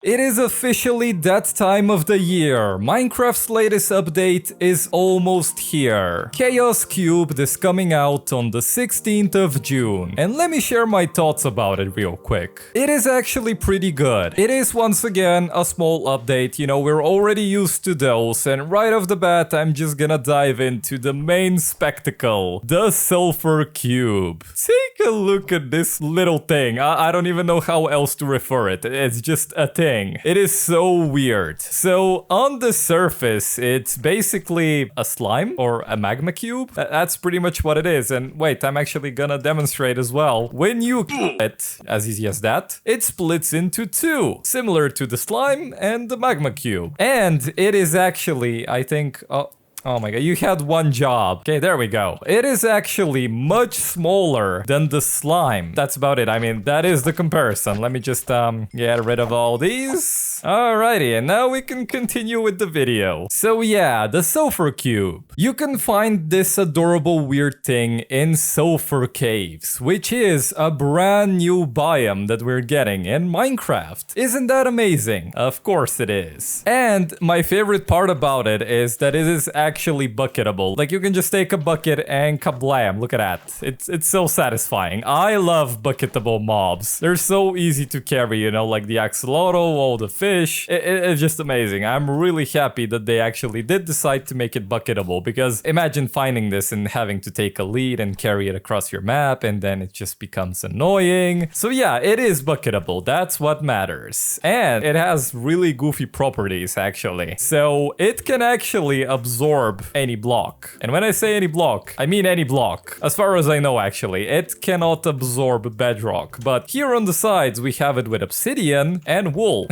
It is officially that time of the year. Minecraft's latest update is almost here. Chaos Cube is coming out on the 16th of June. And let me share my thoughts about it real quick. It is actually pretty good. It is once again a small update, you know, we're already used to those. And right off the bat, I'm just gonna dive into the main spectacle, the Sulfur Cube. Take a look at this little thing. I don't even know how else to refer it. It's just a thing. It is so weird. So on the surface, it's basically a slime or a magma cube. That's pretty much what it is. And wait, I'm actually gonna demonstrate as well. When you it, as easy as that, it splits into two, similar to the slime and the magma cube. And it is actually, I think, oh my god, you had one job. Okay, there we go. It is actually much smaller than the slime. That's about it. I mean, that is the comparison. Let me just get rid of all these. Alrighty, and now we can continue with the video. So yeah, the Sulfur Cube. You can find this adorable weird thing in Sulfur Caves, which is a brand new biome that we're getting in Minecraft. Isn't that amazing? Of course it is. And my favorite part about it is that it is actually bucketable. Like, you can just take a bucket and kablam. Look at that. It's so satisfying. I love bucketable mobs. They're so easy to carry, you know, like the axolotl, all the fish. It's just amazing. I'm really happy that they actually did decide to make it bucketable, because imagine finding this and having to take a lead and carry it across your map, and then it just becomes annoying. So yeah, it is bucketable. That's what matters. And it has really goofy properties, actually. So it can actually absorb any block. And when I say any block, I mean any block. As far as I know, actually, it cannot absorb bedrock. But here on the sides, we have it with obsidian and wool.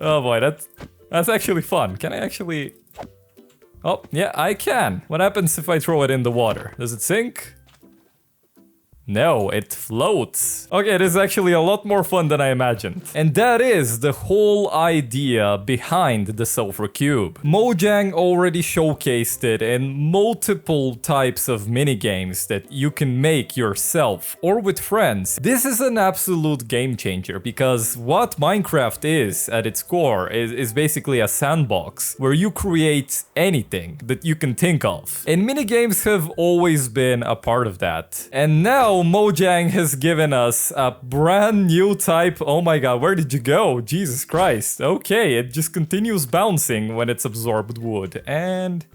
Oh boy, that's actually fun. Can I actually... Oh, yeah, I can. What happens if I throw it in the water? Does it sink? No, it floats. Okay, this is actually a lot more fun than I imagined. And that is the whole idea behind the Sulfur Cube. Mojang already showcased it in multiple types of minigames that you can make yourself or with friends. This is an absolute game changer, because what Minecraft is at its core is basically a sandbox where you create anything that you can think of. And minigames have always been a part of that. And now Mojang has given us a brand new type. Oh my god, where did you go? Jesus Christ. Okay, it just continues bouncing when it's absorbed wood. And...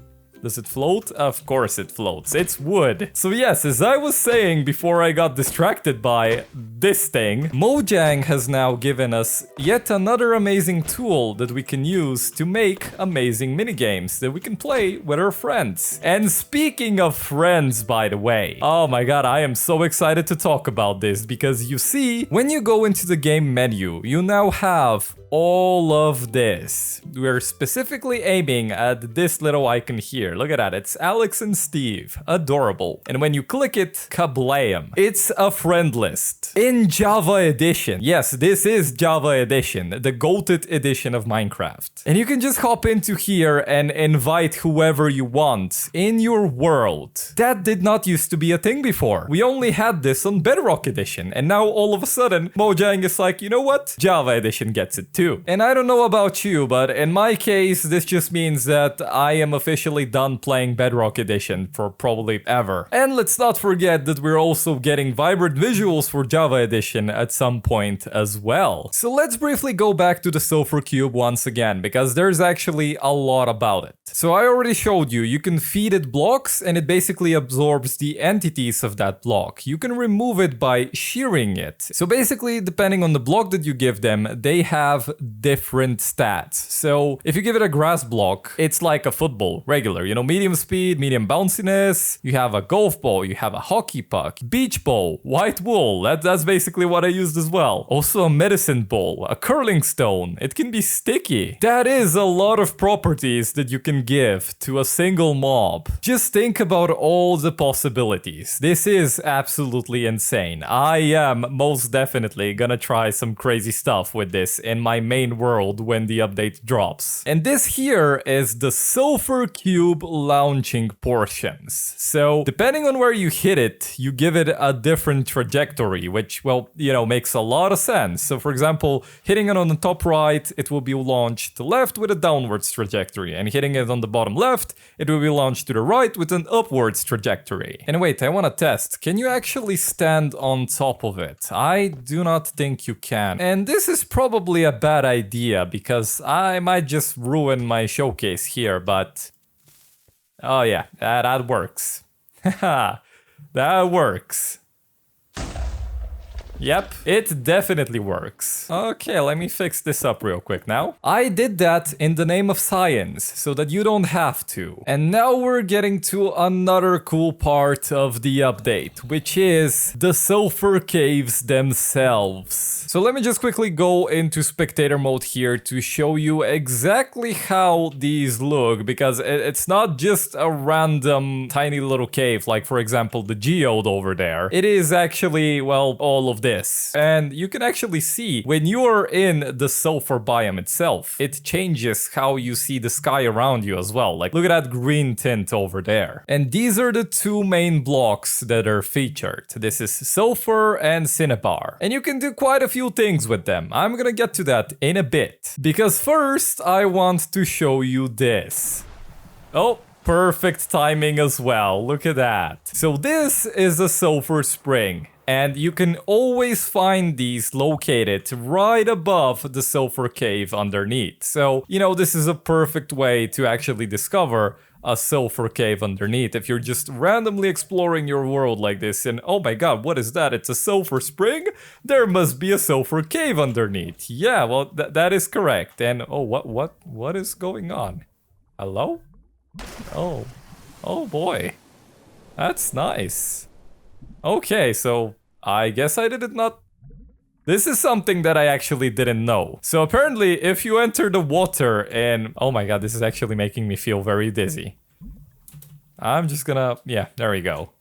does it float? Of course it floats. It's wood. So yes, as I was saying before I got distracted by this thing, Mojang has now given us yet another amazing tool that we can use to make amazing minigames that we can play with our friends. And speaking of friends, by the way, oh my god, I am so excited to talk about this, because you see, when you go into the game menu, you now have all of this. We're specifically aiming at this little icon here. Look at that. It's Alex and Steve. Adorable. And when you click it, kablam. It's a friend list. In Java Edition. Yes, this is Java Edition, the goated edition of Minecraft. And you can just hop into here and invite whoever you want in your world. That did not used to be a thing before. We only had this on Bedrock Edition. And now all of a sudden, Mojang is like, you know what? Java Edition gets it too. And I don't know about you, but in my case, this just means that I am officially done playing Bedrock Edition for probably ever. And let's not forget that we're also getting vibrant visuals for Java Edition at some point as well. So let's briefly go back to the Sulfur Cube once again, because there's actually a lot about it. So I already showed you, you can feed it blocks and it basically absorbs the entities of that block. You can remove it by shearing it. So basically, depending on the block that you give them, they have different stats. So if you give it a grass block, it's like a football, regular, you know, medium speed, medium bounciness. You have a golf ball, you have a hockey puck, beach ball, white wool. That's basically what I used as well. Also a medicine ball, a curling stone. It can be sticky. That is a lot of properties that you can give to a single mob. Just think about all the possibilities. This is absolutely insane. I am most definitely gonna try some crazy stuff with this in my main world when the update drops. And this here is the Sulfur Cube cube launching portions. So depending on where you hit it, you give it a different trajectory, which, well, you know, makes a lot of sense. So for example, hitting it on the top right, it will be launched to left with a downwards trajectory, and hitting it on the bottom left, it will be launched to the right with an upwards trajectory. And wait, I want to test. Can you actually stand on top of it? I do not think you can. And this is probably a bad idea because I might just ruin my showcase here, but oh yeah, that works. Haha, that works. Yep, it definitely works. Okay, let me fix this up real quick now. I did that in the name of science, so that you don't have to. And now we're getting to another cool part of the update, which is the Sulfur Caves themselves. So let me just quickly go into spectator mode here to show you exactly how these look, because it's not just a random tiny little cave, like for example the geode over there. It is actually, well, all of this. And you can actually see when you are in the sulfur biome itself, it changes how you see the sky around you as well. Like look at that green tint over there. And these are the two main blocks that are featured. This is Sulfur and Cinnabar. And you can do quite a few things with them. I'm gonna get to that in a bit. Because first I want to show you this. Oh, perfect timing as well. Look at that. So this is a sulfur spring. And you can always find these located right above the sulfur cave underneath. So, you know, this is a perfect way to actually discover a sulfur cave underneath. If you're just randomly exploring your world like this and, oh my god, what is that? It's a sulfur spring? There must be a sulfur cave underneath. Yeah, well, that is correct. And, oh, what is going on? Hello? Oh boy. That's nice. Okay, so I guess I did not... This is something that I actually didn't know. So apparently, if you enter the water and... Oh my god, this is actually making me feel very dizzy. I'm just gonna... Yeah, there we go.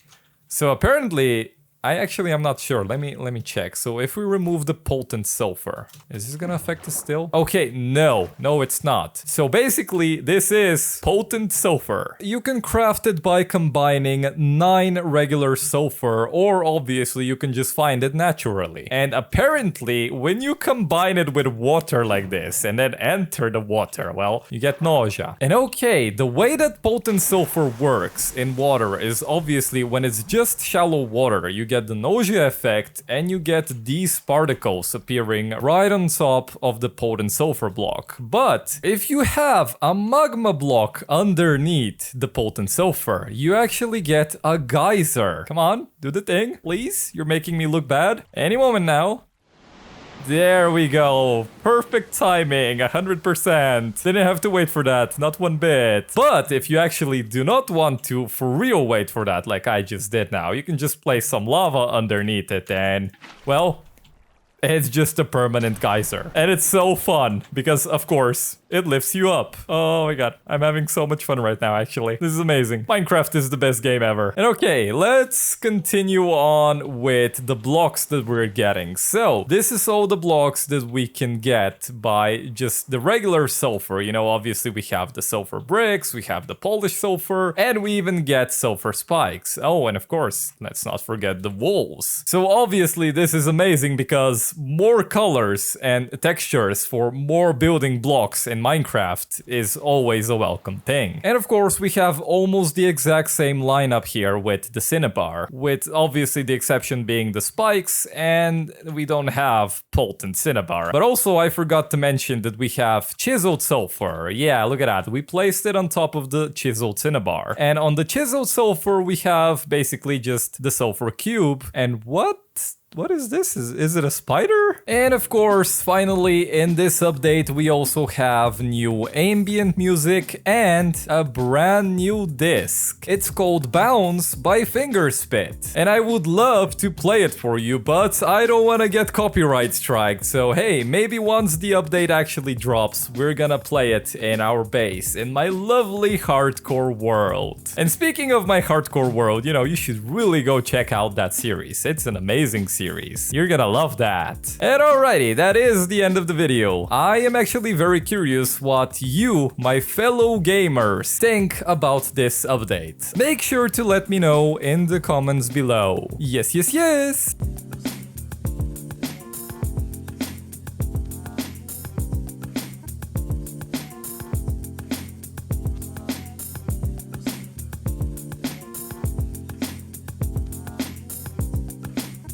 So apparently... I'm not sure. Let me check. So if we remove the potent sulfur, is this gonna affect us still? Okay, no, it's not. So basically, this is potent sulfur. You can craft it by combining 9 regular sulfur, or obviously you can just find it naturally. And apparently, when you combine it with water like this and then enter the water, well, you get nausea. And okay, the way that potent sulfur works in water is obviously when it's just shallow water, you get the nausea effect and you get these particles appearing right on top of the potent sulfur block. But if you have a magma block underneath the potent sulfur, you actually get a geyser. Come on, do the thing, please. You're making me look bad. Any moment now. There we go. Perfect timing, 100%. Didn't have to wait for that, not one bit. But if you actually do not want to for real wait for that, like I just did now, you can just place some lava underneath it and, well, it's just a permanent geyser. And it's so fun because, of course, it lifts you up. Oh my god, I'm having so much fun right now, actually. This is amazing. Minecraft is the best game ever. And okay, let's continue on with the blocks that we're getting. So, this is all the blocks that we can get by just the regular sulfur. You know, obviously we have the sulfur bricks, we have the polished sulfur, and we even get sulfur spikes. Oh, and of course, let's not forget the walls. So obviously this is amazing because more colors and textures for more building blocks in Minecraft is always a welcome thing. And of course we have almost the exact same lineup here with the Cinnabar, with obviously the exception being the spikes, and we don't have potent Cinnabar. But also I forgot to mention that we have chiseled sulfur. Yeah, look at that. We placed it on top of the chiseled Cinnabar. And on the chiseled sulfur we have basically just the Sulfur Cube. And what is this? Is it a spider? And of course, finally, in this update, we also have new ambient music and a brand new disc. It's called Bounce by Fingerspit. And I would love to play it for you, but I don't want to get copyright striked. So hey, maybe once the update actually drops, we're gonna play it in our base, in my lovely hardcore world. And speaking of my hardcore world, you know, you should really go check out that series. It's an amazing series. series. You're gonna love that. And alrighty, that is the end of the video. I am actually very curious what you, my fellow gamers, think about this update. Make sure to let me know in the comments below. Yes, yes, yes!